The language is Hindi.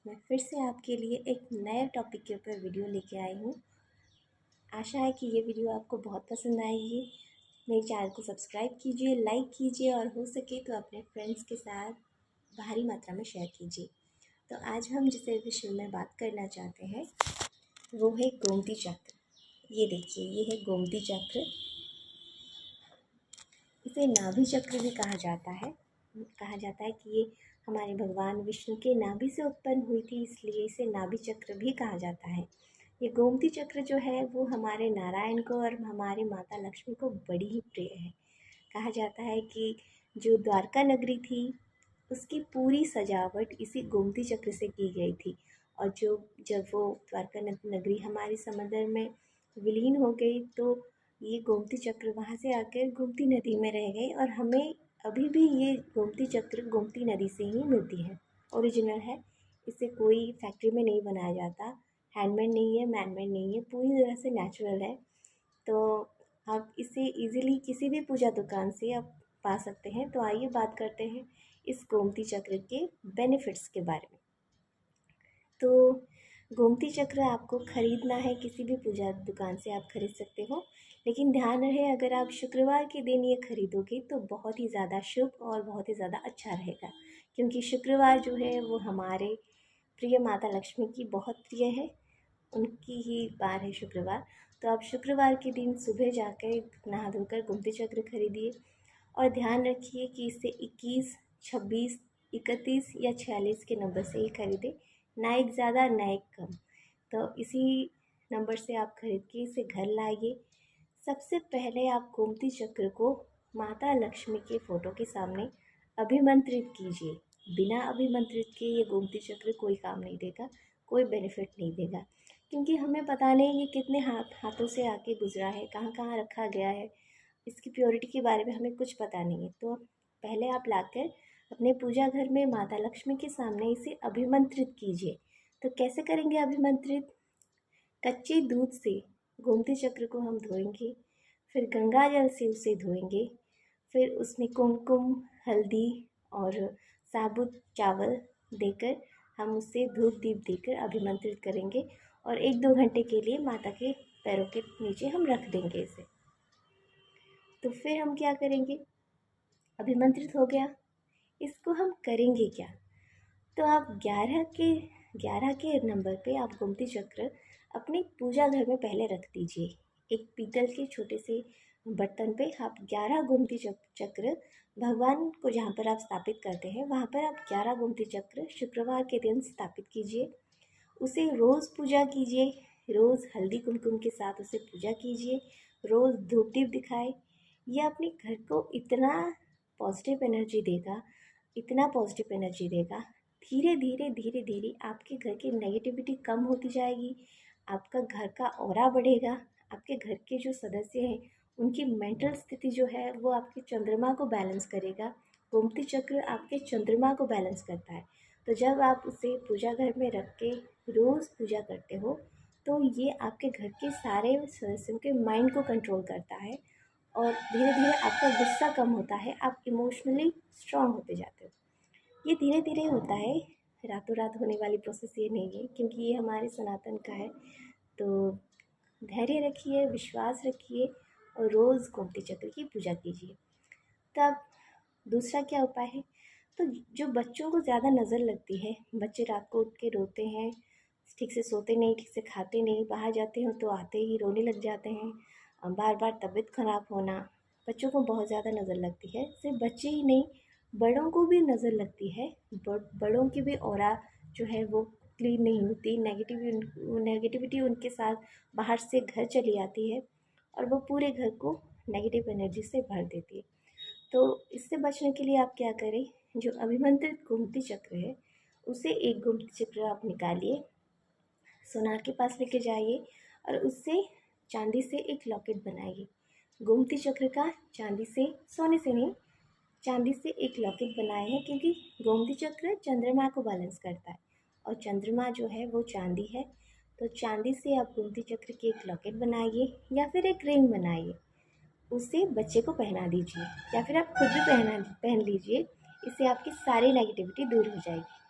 मैं फिर से आपके लिए एक नए टॉपिक के ऊपर वीडियो लेके आई हूँ। आशा है कि ये वीडियो आपको बहुत पसंद आएगी। मेरे चैनल को सब्सक्राइब कीजिए, लाइक कीजिए और हो सके तो अपने फ्रेंड्स के साथ भारी मात्रा में शेयर कीजिए। तो आज हम जिस विषय में बात करना चाहते हैं वो है गोमती चक्र। ये देखिए, ये है गोमती चक्र। इसे नाभि चक्र भी कहा जाता है। कहा जाता है कि ये हमारे भगवान विष्णु के नाभि से उत्पन्न हुई थी, इसलिए इसे नाभि चक्र भी कहा जाता है। ये गोमती चक्र जो है वो हमारे नारायण को और हमारी माता लक्ष्मी को बड़ी ही प्रिय है। कहा जाता है कि जो द्वारका नगरी थी उसकी पूरी सजावट इसी गोमती चक्र से की गई थी। और जब वो द्वारका नगरी हमारी समंदर में विलीन हो गई तो ये गोमती चक्र वहाँ से आकर गोमती नदी में रह गए और हमें अभी भी ये गोमती चक्र गोमती नदी से ही मिलती है। ओरिजिनल है, इसे कोई फैक्ट्री में नहीं बनाया जाता, हैंडमेड नहीं है, मैनमेड नहीं है, पूरी तरह से नेचुरल है। तो आप इसे इजीली किसी भी पूजा दुकान से आप पा सकते हैं। तो आइए बात करते हैं इस गोमती चक्र के बेनिफिट्स के बारे में। तो गोमती चक्र आपको ख़रीदना है, किसी भी पूजा दुकान से आप ख़रीद सकते हो, लेकिन ध्यान रहे अगर आप शुक्रवार के दिन ये ख़रीदोगे तो बहुत ही ज़्यादा शुभ और बहुत ही ज़्यादा अच्छा रहेगा, क्योंकि शुक्रवार जो है वो हमारे प्रिय माता लक्ष्मी की बहुत प्रिय है, उनकी ही बार है शुक्रवार। तो आप शुक्रवार के दिन सुबह जाकर नहा धोकर गोमती चक्र खरीदिए और ध्यान रखिए कि इसे 21, 26, 31 या 46 के नंबर से ही खरीदें, ना एक ज़्यादा ना एक कम। तो इसी नंबर से आप खरीद के इसे घर लाइए। सबसे पहले आप गोमती चक्र को माता लक्ष्मी के फ़ोटो के सामने अभिमंत्रित कीजिए। बिना अभिमंत्रित के ये गोमती चक्र कोई काम नहीं देगा, कोई बेनिफिट नहीं देगा, क्योंकि हमें पता नहीं ये कितने हाथों से आके गुजरा है, कहाँ कहाँ रखा गया है, इसकी प्योरिटी के बारे में हमें कुछ पता नहीं है। तो पहले आप लाकर अपने पूजा घर में माता लक्ष्मी के सामने इसे अभिमंत्रित कीजिए। तो कैसे करेंगे अभिमंत्रित? कच्चे दूध से गोमती चक्र को हम धोएंगे, फिर गंगा जल से उसे धोएंगे, फिर उसमें कुमकुम, हल्दी और साबुत चावल देकर हम उसे धूप दीप देकर अभिमंत्रित करेंगे और 1-2 घंटे के लिए माता के पैरों के नीचे हम रख देंगे इसे। तो फिर हम क्या करेंगे? अभिमंत्रित हो गया, इसको हम करेंगे क्या? तो आप 11 के नंबर पे आप गोमती चक्र अपने पूजा घर में पहले रख दीजिए। एक पीतल के छोटे से बर्तन पे आप 11 गोमती चक्र भगवान को जहाँ पर आप स्थापित करते हैं वहाँ पर आप 11 गोमती चक्र शुक्रवार के दिन स्थापित कीजिए। उसे रोज़ पूजा कीजिए, रोज़ हल्दी कुमकुम के साथ उसे पूजा कीजिए, रोज़ धूप दीप दिखाए। यह अपने घर को इतना पॉजिटिव एनर्जी देगा, इतना पॉजिटिव एनर्जी देगा, धीरे धीरे धीरे धीरे आपके घर की नेगेटिविटी कम होती जाएगी, आपका घर का ऑरा बढ़ेगा, आपके घर के जो सदस्य हैं उनकी मेंटल स्थिति जो है वो आपके चंद्रमा को बैलेंस करेगा। गोमती चक्र आपके चंद्रमा को बैलेंस करता है। तो जब आप उसे पूजा घर में रख के रोज़ पूजा करते हो तो ये आपके घर के सारे सदस्यों के माइंड को कंट्रोल करता है और धीरे धीरे आपका गुस्सा कम होता है, आप इमोशनली स्ट्रांग होते जाते हो। ये धीरे धीरे होता है, रातों रात होने वाली प्रोसेस ये नहीं है, क्योंकि ये हमारे सनातन का है। तो धैर्य रखिए, विश्वास रखिए और रोज़ गोमती चक्र की पूजा कीजिए। तब दूसरा क्या उपाय है? तो जो बच्चों को ज़्यादा नज़र लगती है, बच्चे रात को उठ के रोते हैं, ठीक से सोते नहीं, ठीक से खाते नहीं, बाहर जाते हैं तो आते ही रोने लग जाते हैं, बार बार तबीयत ख़राब होना, बच्चों को बहुत ज़्यादा नज़र लगती है। सिर्फ बच्चे ही नहीं, बड़ों को भी नज़र लगती है। बड़ों की भी ऑरा जो है वो क्लीन नहीं होती, नेगेटिविटी उनके साथ बाहर से घर चली आती है और वो पूरे घर को नेगेटिव एनर्जी से भर देती है। तो इससे बचने के लिए आप क्या करें? जो अभिमंत्रित गोमती चक्र है उसे एक गोमती चक्र आप निकालिए, सोनार के पास लेके जाइए और उससे चांदी से एक लॉकेट बनाइए। गोमती चक्र का चांदी से, सोने से नहीं, चांदी से एक लॉकेट बनाए हैं, क्योंकि गोमती चक्र चंद्रमा को बैलेंस करता है और चंद्रमा जो है वो चांदी है। तो चांदी से आप गोमती चक्र की एक लॉकेट बनाइए या फिर एक रिंग बनाइए, उसे बच्चे को पहना दीजिए या फिर आप खुद भी पहन लीजिए। इससे आपकी सारी नेगेटिविटी दूर हो जाएगी।